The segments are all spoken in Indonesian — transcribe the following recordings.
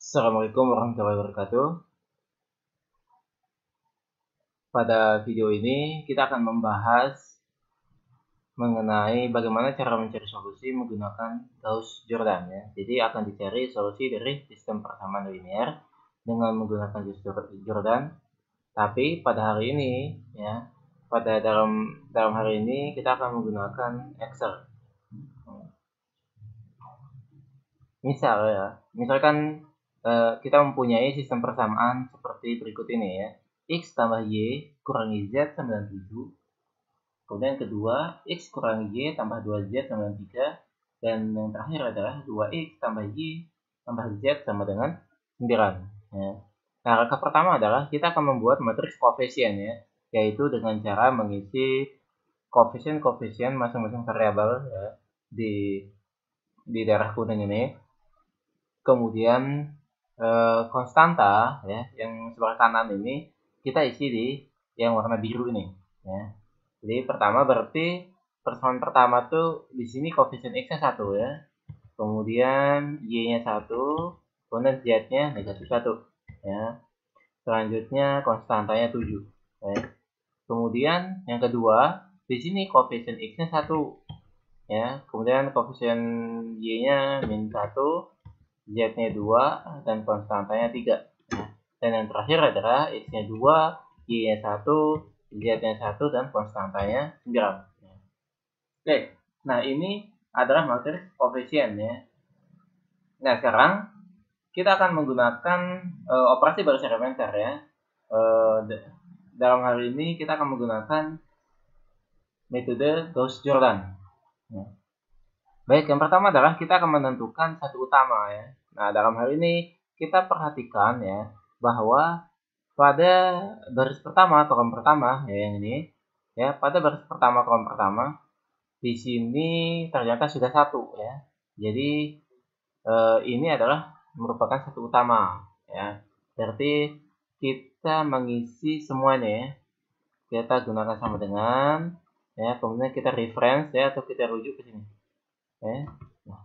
Assalamualaikum warahmatullahi wabarakatuh. Pada video ini kita akan membahas mengenai bagaimana cara mencari solusi menggunakan Gauss-Jordan ya. Jadi akan dicari solusi dari sistem persamaan linear dengan menggunakan Gauss-Jordan. Tapi pada hari ini ya, dalam hari ini kita akan menggunakan Excel. Misalkan kita mempunyai sistem persamaan seperti berikut ini ya. X tambah Y kurangi Z 97. Kemudian kedua, X kurangi Y tambah 2Z 93. Dan yang terakhir adalah 2X tambah Y tambah Z sama dengan 9. Ya. Nah, langkah pertama adalah kita akan membuat matriks koefisien ya, yaitu dengan cara mengisi koefisien masing-masing variabel ya, di daerah kuning ini. Kemudian konstanta ya, yang sebelah kanan ini kita isi di yang warna biru ini ya. Jadi pertama berarti persamaan pertama tuh di sini koefisien x-nya 1 ya. Kemudian y-nya 1, kemudian z-nya negatif 1 ya. Selanjutnya konstantanya 7 ya. Kemudian yang kedua di sini koefisien x-nya 1 ya. Kemudian koefisien y-nya min 1, z-nya 2 dan konstantanya 3 ya. Dan yang terakhir adalah x-nya 2, y-nya 1, z-nya 1 dan konstantanya 9. Oke, nah ini adalah matriks koefisien ya. Nah sekarang kita akan menggunakan operasi baris elementer ya. Dalam hal ini kita akan menggunakan metode Gauss-Jordan ya. Baik, yang pertama adalah kita akan menentukan satu utama ya. Nah, dalam hal ini kita perhatikan ya bahwa pada baris pertama, kolom pertama ya yang ini ya, pada baris pertama kolom pertama di sini ternyata sudah 1 ya. Jadi ini adalah merupakan satu utama ya. Berarti kita mengisi semuanya ya. Kita gunakan sama dengan ya, kemudian kita reference ya atau kita rujuk ke sini. Ya. Nah,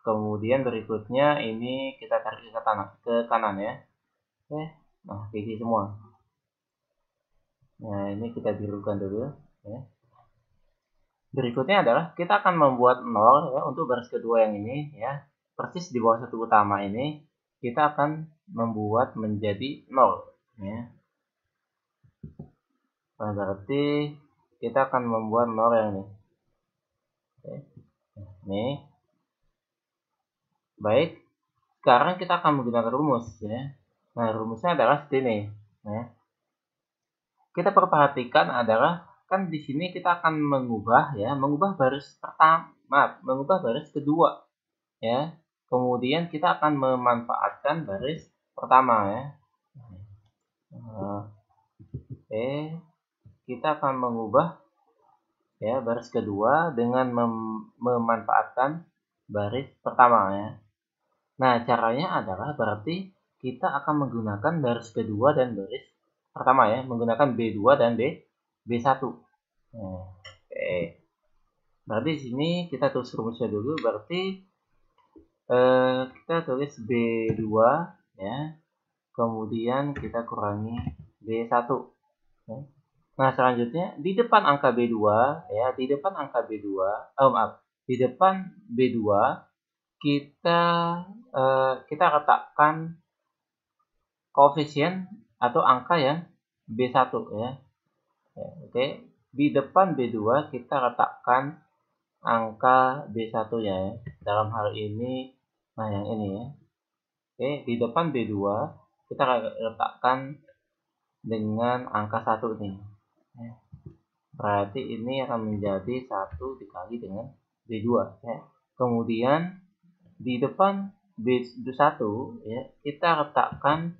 kemudian berikutnya ini kita tarik ke kanan ya. Oke. Nah, isi semua. Nah, ini kita birukan dulu ya. Berikutnya adalah kita akan membuat 0 ya untuk baris kedua yang ini ya. Persis di bawah satu utama ini kita akan membuat menjadi 0 ya. Nah, berarti kita akan membuat 0 yang ini. Oke. Ini. Baik. Sekarang kita akan menggunakan rumus ya. Nah, rumusnya adalah seperti ini ya. Kita perhatikan adalah kan di sini kita akan mengubah baris pertama, mengubah baris kedua ya. Kemudian kita akan memanfaatkan baris pertama ya. Oke, kita akan mengubah ya baris kedua dengan memanfaatkan baris pertama ya. Nah, caranya adalah berarti kita akan menggunakan baris kedua dan baris pertama ya, menggunakan B2 dan B1. Nah, oke. Berarti di sini kita tulis rumusnya dulu, berarti kita tulis B2 ya. Kemudian kita kurangi B1 ya. Nah, selanjutnya di depan angka B2 ya, di depan B2 kita letakkan koefisien atau angka yang B1 ya. Oke, di depan B2 kita letakkan angka B1 ya. Dalam hal ini nah yang ini ya. Oke, di depan B2 kita letakkan dengan angka 1 nih. Berarti ini akan menjadi 1 dikali dengan B2 ya. Kemudian di depan B1 ya, kita letakkan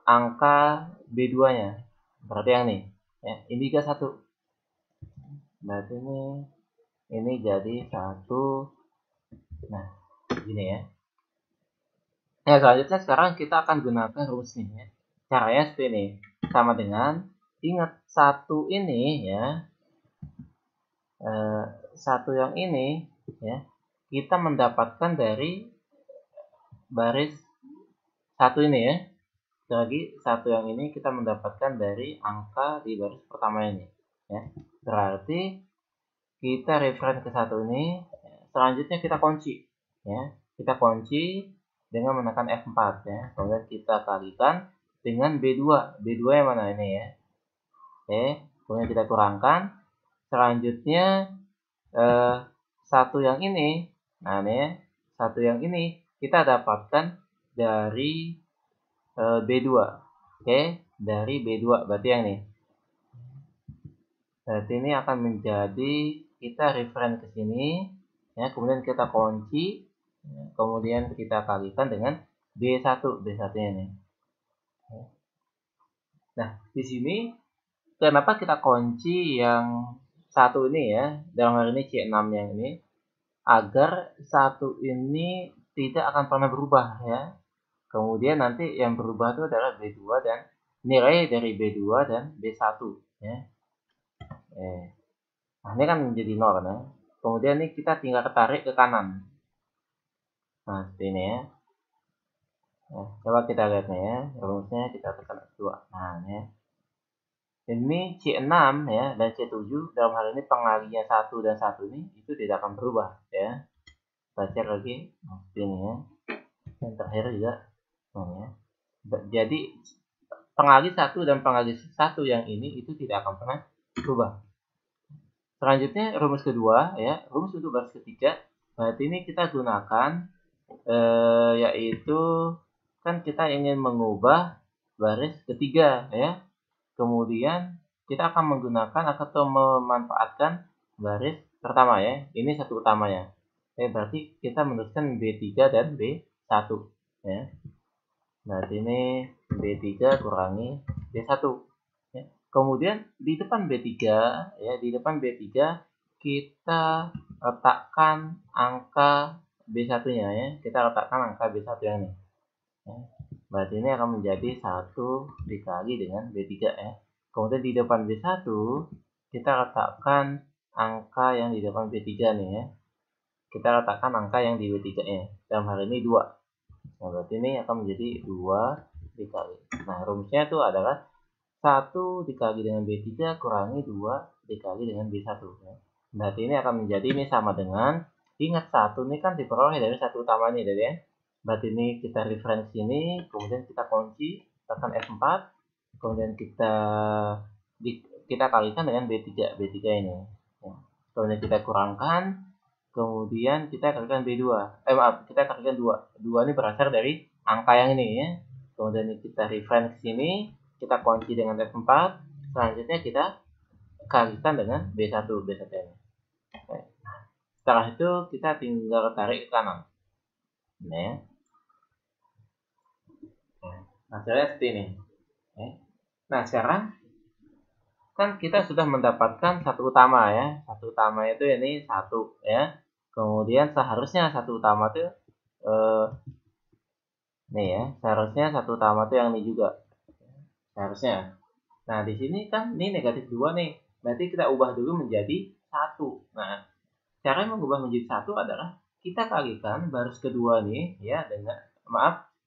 angka B2-nya. Berarti yang ini ya, ini juga 1. Berarti ini jadi 1. Nah, gini ya. Nah, selanjutnya sekarang kita akan gunakan rumus ini ya. Caranya seperti ini. Sama dengan ingat 1 ini ya. 1 yang ini ya, kita mendapatkan dari baris satu ini ya. Lagi satu yang ini kita mendapatkan dari angka di baris pertama ini ya. Berarti kita referen ke satu ini, selanjutnya kita kunci ya. Kita kunci dengan menekan F4 ya. Kemudian kita kalikan dengan B2. B2 yang mana ini ya. Oke, kemudian kita kurangkan. Selanjutnya satu yang ini. Nah, ini ya. Satu yang ini kita dapatkan dari B2. Oke, dari B2 berarti yang ini. Berarti ini akan menjadi kita referen ke sini ya, kemudian kita kunci, kemudian kita kalikan dengan B1 B1-nya ini. Nah, di sini kenapa kita kunci yang satu ini ya, dalam hal ini C6 yang ini, agar satu ini tidak akan pernah berubah ya. Kemudian nanti yang berubah itu adalah B2 dan nilai dari B2 dan B1 ya. Nah, ini kan menjadi 0 kan ya. Kemudian ini kita tinggal tarik ke kanan. Nah, seperti ini ya. Nah, coba kita lihat nih ya. Rumusnya kita tekan F2. Nah, ini ya. Ini C6 ya dan C7 dalam hal ini pengalinya 1 dan 1 ini itu tidak akan berubah ya. Kita cek lagi. Nah, seperti ini ya. Yang terakhir juga. Nah, ya. Jadi pengali 1 dan pengali 1 yang ini itu tidak akan pernah berubah. Selanjutnya rumus kedua ya, rumus untuk baris ketiga. Berarti ini kita gunakan yaitu kan kita ingin mengubah baris ketiga ya. Kemudian kita akan menggunakan atau memanfaatkan baris pertama ya. Ini satu utama ya. Berarti kita menuliskan B3 dan B1 ya. Berarti ini B3 kurangi B1 ya. Kemudian di depan B3 ya, di depan B3 kita letakkan angka B1-nya ya. Kita letakkan angka B1 yang ini. Ya. Berarti ini akan menjadi 1 dikali dengan B3 ya. Kemudian di depan B1 kita letakkan angka yang di depan B3 nih ya. Kita letakkan angka yang di B3-nya. Dalam hal ini 2. Nah, berarti ini akan menjadi 2 dikali. Nah, rumusnya itu adalah 1 dikali dengan B3 kurangi 2 dikali dengan B1. Ya. Berarti ini akan menjadi ini sama dengan, ingat 1 ini kan diperoleh dari satu utama nih dari ya. Berarti ini kita referensi ini, kemudian kita kunci, tekan F4, kemudian kita kalikan dengan B3 ini. Ya. Kemudian kita kurangkan, kemudian kita kalikan B2. Kita kalikan 2. 2 ini berasal dari angka yang ini ya. Kemudian kita referensi sini, kita kunci dengan F4, selanjutnya kita kalikan dengan B1 ini. Setelah itu kita tinggal tarik ke kanan. Nah, hasilnya seperti ini. Nah, sekarang kan kita sudah mendapatkan satu utama ya. Satu utama itu ini 1 ya. Kemudian seharusnya satu utama itu nih ya, seharusnya satu utama itu yang ini juga. Seharusnya. Nah, di sini kan ini negatif 2 nih. Berarti kita ubah dulu menjadi 1. Nah, cara mengubah menjadi 1 adalah kita kalikan baris kedua nih ya dengan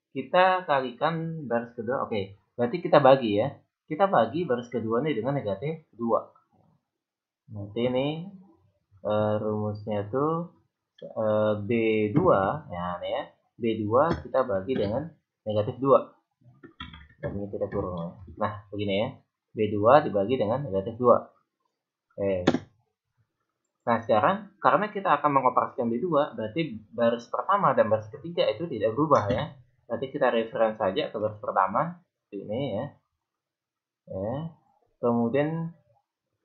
kita kalikan baris kedua. Oke. Berarti kita bagi ya. Kita bagi baris kedua nih dengan negatif 2. Nanti ini rumusnya tuh B2 ya nih ya. B2 kita bagi dengan negatif 2. Dan ini kita kurung. Nah, begini ya. B2 dibagi dengan negatif 2. Oke. Nah, sekarang karena kita akan mengoperasikan B2, berarti baris pertama dan baris ketiga itu tidak berubah ya. Berarti kita referensi saja ke baris pertama seperti ini ya. Kemudian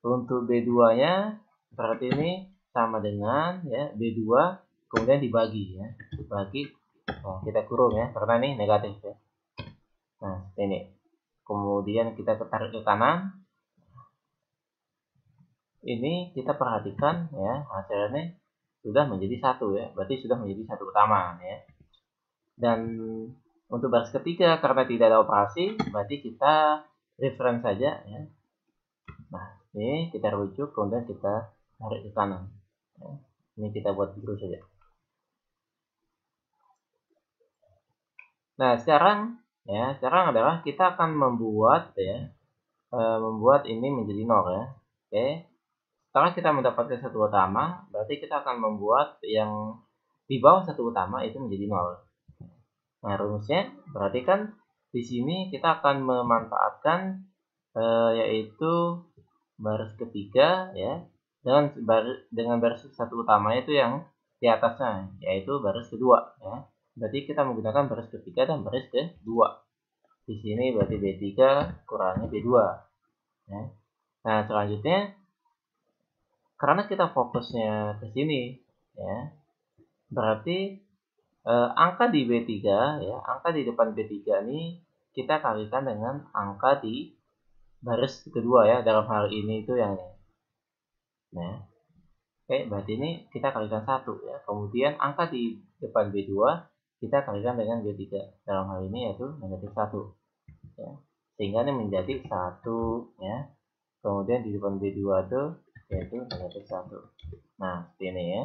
untuk B2-nya berarti ini sama dengan ya B2 kemudian dibagi ya. Dibagi. Nah, kita kurung ya karena ini negatif ya. Nah, ini. Kemudian kita tarik ke kanan. Ini kita perhatikan ya, hasilnya sudah menjadi 1 ya. Berarti sudah menjadi 1 utama ya. Dan untuk baris ketiga karena tidak ada operasi, berarti kita reference saja ya. Nah, ini kita rujuk kemudian kita tarik ke kanan. Ya. Ini kita buat biru saja. Nah, sekarang adalah kita akan membuat membuat ini menjadi 0 ya. Oke. Setelah kita mendapatkan satu utama, berarti kita akan membuat yang di bawah satu utama itu menjadi 0. Nah, rumusnya berarti kan di sini kita akan memanfaatkan yaitu baris ketiga ya dengan baris satu utama itu yang di atasnya, yaitu baris kedua ya. Berarti kita menggunakan baris ketiga dan baris kedua. Di sini berarti B3 kurangi B2 ya. Nah, selanjutnya karena kita fokusnya ke sini ya, berarti angka di B3 ya, angka di depan B3 ini kita kalikan dengan angka di baris kedua ya, dalam hal ini itu yang ini. Nah, oke, berarti ini kita kalikan 1 ya. Kemudian angka di depan B2 kita kalikan dengan B3. Dalam hal ini yaitu negatif 1 ya. Sehingga ini menjadi 1 ya. Kemudian di depan B2 itu yaitu negatif 1. Nah, seperti ini ya.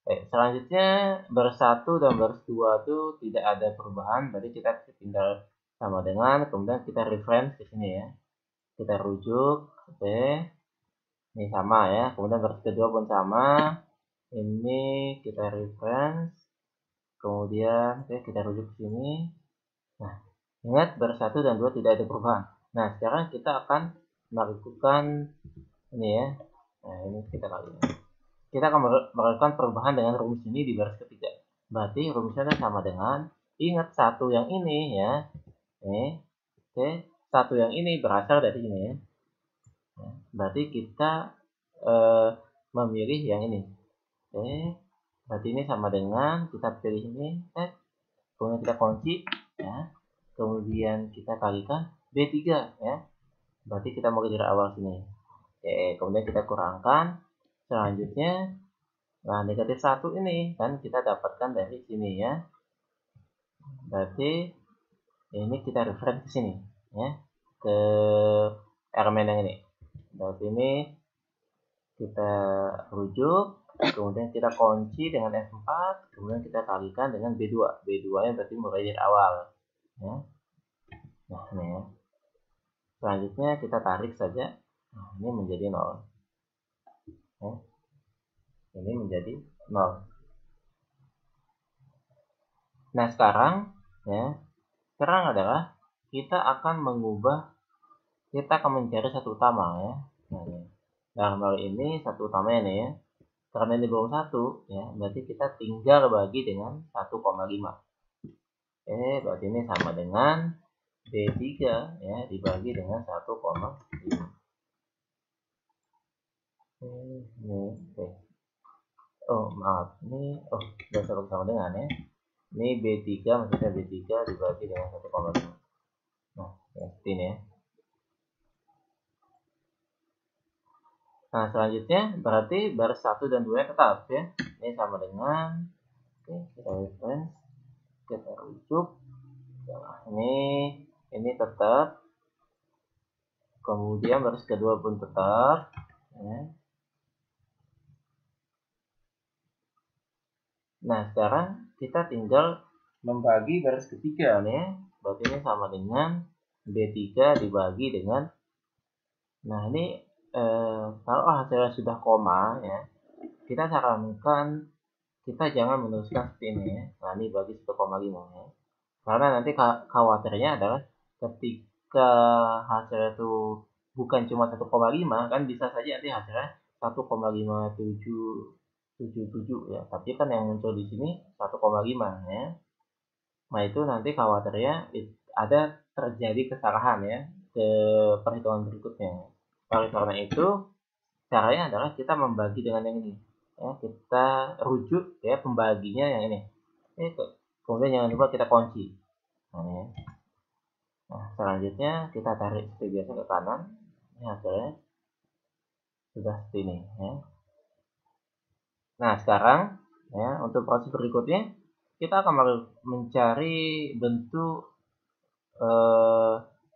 Selanjutnya baris 1 dan baris 2 itu tidak ada perubahan, berarti kita tinggal sama dengan, kemudian kita reference ke sini ya. Kita rujuk, oke. Ini sama ya, kemudian baris kedua pun sama. Ini kita reference, kemudian kita rujuk ke sini. Nah, ingat baris 1 dan 2 tidak ada perubahan. Nah, sekarang kita akan melakukan ini ya. Nah, ini kita kali ini. Kita akan melakukan perubahan dengan rumus ini di baris ketiga. Berarti rumusnya sama dengan, ingat satu yang ini ya. Oke, satu yang ini berasal dari ini ya. Berarti kita memilih yang ini. Oke, berarti ini sama dengan kita pilih ini, kemudian kita kunci ya. Kemudian kita kalikan B3 ya. Berarti kita mulai dari awal sini. Oke, kemudian kita kurangkan. Selanjutnya, nah negatif 1 ini kan kita dapatkan dari sini ya. Berarti ini kita reference ke sini ya, ke elemen yang ini. Berarti ini kita rujuk, kemudian kita kunci dengan F4, kemudian kita kalikan dengan B2. B2 nya berarti mulai dari awal ya. Nah, ini ya. Selanjutnya kita tarik saja. Nah, ini menjadi 0 ya. Ini menjadi 0. Nah, sekarang adalah kita akan mencari satu utama ya. Nah, ini. Dalam hal ini satu utamanya nih ya. Karena ini belum 1 ya, berarti kita tinggal bagi dengan 1,5. Berarti ini sama dengan B3 ya dibagi dengan 1,5. Oh, maaf. Ini sudah sama dengan ya. Ini B3, maksudnya B3 dibagi dengan 1,5. Nah, seperti ini ya. Nah, selanjutnya berarti baris 1 dan 2 tetap ya. Ini sama dengan, kita reference, kita rujuk. Nah, ini tetap. Kemudian baris kedua pun tetap ya. Nah, sekarang kita tinggal membagi baris ketiga nih. Berarti ini sama dengan B3 dibagi dengan, nah ini kalau hasilnya sudah koma ya, kita sarankan kita jangan menuliskan seperti ini ya. Nah, ini bagi 1,5 ya. Karena nanti khawatirnya adalah ketika hasilnya itu bukan cuma 1,5, kan bisa saja nanti hasilnya 1,5777 ya. Tapi kan yang muncul di sini 1,5 ya. Nah, itu nanti khawatirnya ada terjadi kesalahan ya ke perhitungan berikutnya. Oleh karena itu, caranya adalah kita membagi dengan yang ini. Ya, kita rujuk ya pembaginya yang ini. Kemudian jangan lupa kita kunci. Nah, selanjutnya kita tarik seperti biasa ke kanan. Ini hasilnya sudah seperti ini ya. Nah, sekarang ya untuk proses berikutnya kita akan mencari bentuk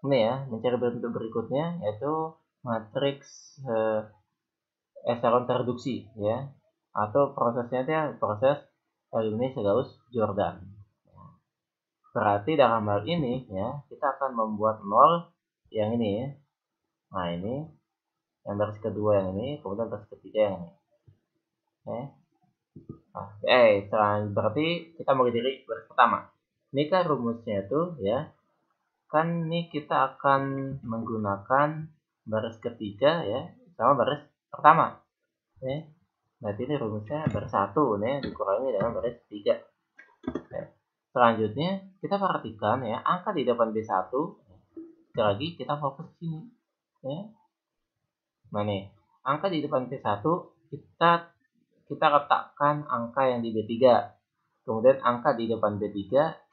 mencari bentuk berikutnya yaitu matriks echelon tereduksi ya, atau prosesnya itu proses Gauss-Jordan. berarti dalam hal ini ya, kita akan membuat 0 yang ini ya. Nah, ini yang baris kedua yang ini, kemudian baris ketiga yang ini. Berarti kita mau diri baris pertama. Ini kan rumusnya itu ya, kan ini kita akan menggunakan baris ketiga ya sama baris pertama. Berarti ini rumusnya baris 1 nih dikurangi dengan baris 3. Selanjutnya kita perhatikan ya, angka di depan B1. Sekali lagi kita fokus sini ya. Nah nih, angka di depan B1 kita letakkan angka yang di B3. Kemudian angka di depan B3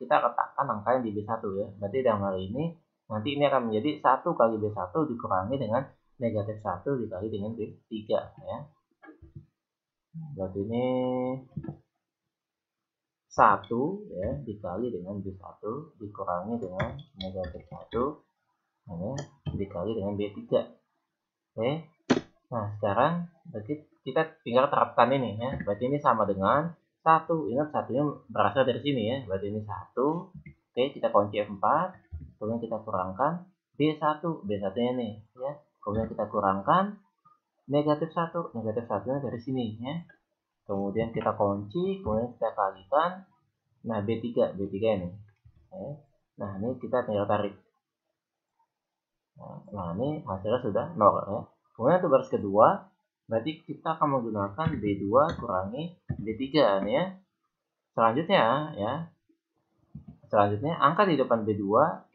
kita letakkan angka yang di B1 ya. Berarti dalam hal ini nanti ini akan menjadi 1 kali B1 dikurangi dengan negatif 1 dikali dengan B3 ya. Berarti ini 1 ya dikali dengan B1 dikurangi dengan negatif 1 ya, dikali dengan B3. Oke. Nah, sekarang berarti kita tinggal terapkan ini ya. Berarti ini sama dengan 1. Ingat satunya berasal dari sini ya. Berarti ini 1. Oke, kita kunci F4. Kemudian kita kurangkan B1. B1-nya nih ya. Kemudian kita kurangkan negatif 1. Negatif 1-nya dari sini ya. Kemudian kita kunci, kemudian kita kalikan. Nah, B3 ini. Nah, ini kita tinggal tarik. Nah, ini hasilnya sudah 0 ya. Kemudian untuk baris kedua, berarti kita akan menggunakan B2 kurangi B3 nih ya. Selanjutnya angka di depan B2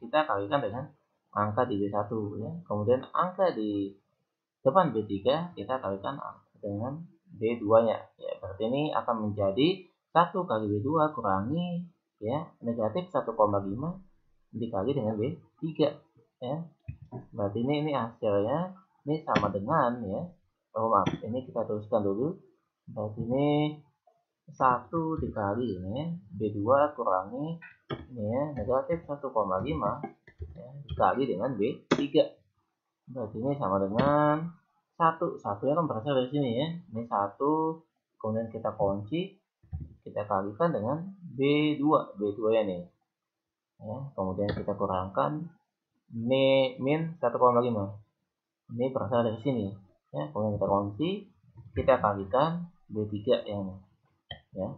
kita kalikan dengan angka di B1 ya. Kemudian angka di depan B3 kita kalikan dengan B2-nya. Ya, berarti ini akan menjadi 1 kali B2 kurangi ya negatif 1,5 dikali dengan B3 ya. Berarti ini hasilnya ini sama dengan ya. Ini kita tuliskan dulu. Berarti ini 1 dikali ini B2 kurangi ini ya negatif 1,5 ya, dikali dengan B3. Berarti ini sama dengan 1. Satunya kan berasal dari sini ya. Ini 1, kemudian kita kunci, kita kalikan dengan B2 ya nih. Ya, kemudian kita kurangkan min 1,5. Ini berasal dari sini ya. Kemudian kita kunci, kita kalikan B3 yang ini ya.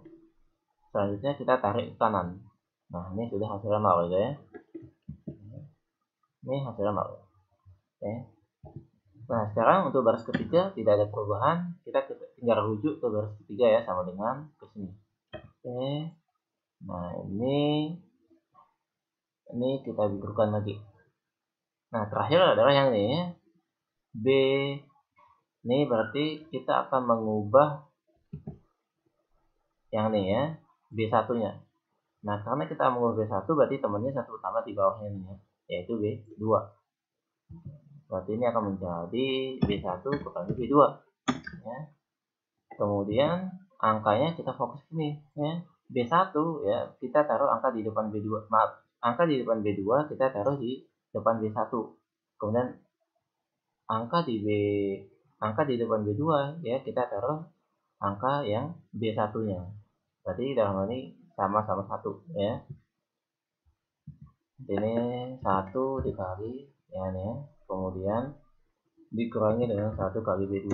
Selanjutnya kita tarik ke kanan. Nah, ini sudah hasilnya 0 gitu ya. Ini hasilnya 0. Oke. Nah, sekarang untuk baris ketiga tidak ada perubahan, kita tinggal rujuk ke baris ketiga ya, sama dengan ke sini. Oke. Nah, ini kita bikukan lagi. Nah, terakhir adalah yang ini ya. B. Ini berarti kita akan mengubah yang ini ya, B1-nya. Nah, karena kita mengubah B1 berarti temannya satu utama di bawahnya ini ya, yaitu B2. Berarti ini akan menjadi B1 kurangi B2 ya. Kemudian angkanya kita fokus ini ya. B1 ya, kita taruh angka di depan B2. Maaf, angka di depan B2 kita taruh di depan B1. Kemudian angka di depan B2 ya, kita taruh angka yang B1-nya. Berarti dalam hal ini sama-sama 1 ya. Ini 1 dikali ya nih ya. Kemudian dikurangi dengan 1 kali B2.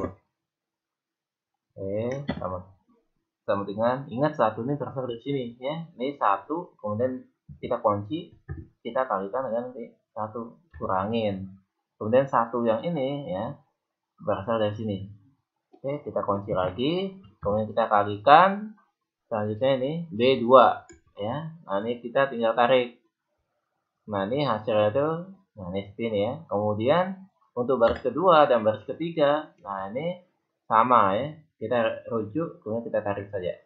Oke, sama dengan, ingat 1 ini berasal dari sini ya. Ini 1, kemudian kita kunci, kita kalikan dengan B1, kurangin. Kemudian 1 yang ini ya berasal dari sini. Oke, kita kunci lagi, kemudian kita kalikan. Selanjutnya ini B2 ya. Nah, ini kita tinggal tarik. Nah, ini hasilnya itu nah ini seperti ini ya. Kemudian untuk baris kedua dan baris ketiga, nah ini sama ya. Kita rujuk, kemudian kita tarik saja.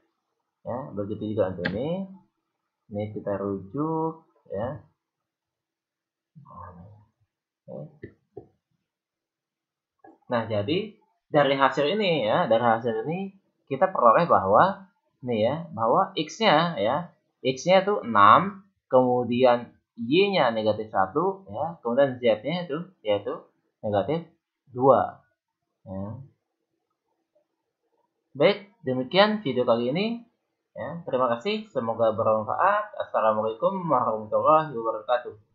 Ya, begitu juga untuk ini. Ini kita rujuk ya. Nah, jadi dari hasil ini ya, kita peroleh bahwa nih ya, bahwa X-nya ya, X-nya itu 6, kemudian Y-nya negatif 1 ya, kemudian Z-nya itu yaitu negatif 2 ya. Baik, demikian video kali ini. Ya, terima kasih, semoga bermanfaat. Assalamualaikum warahmatullahi wabarakatuh.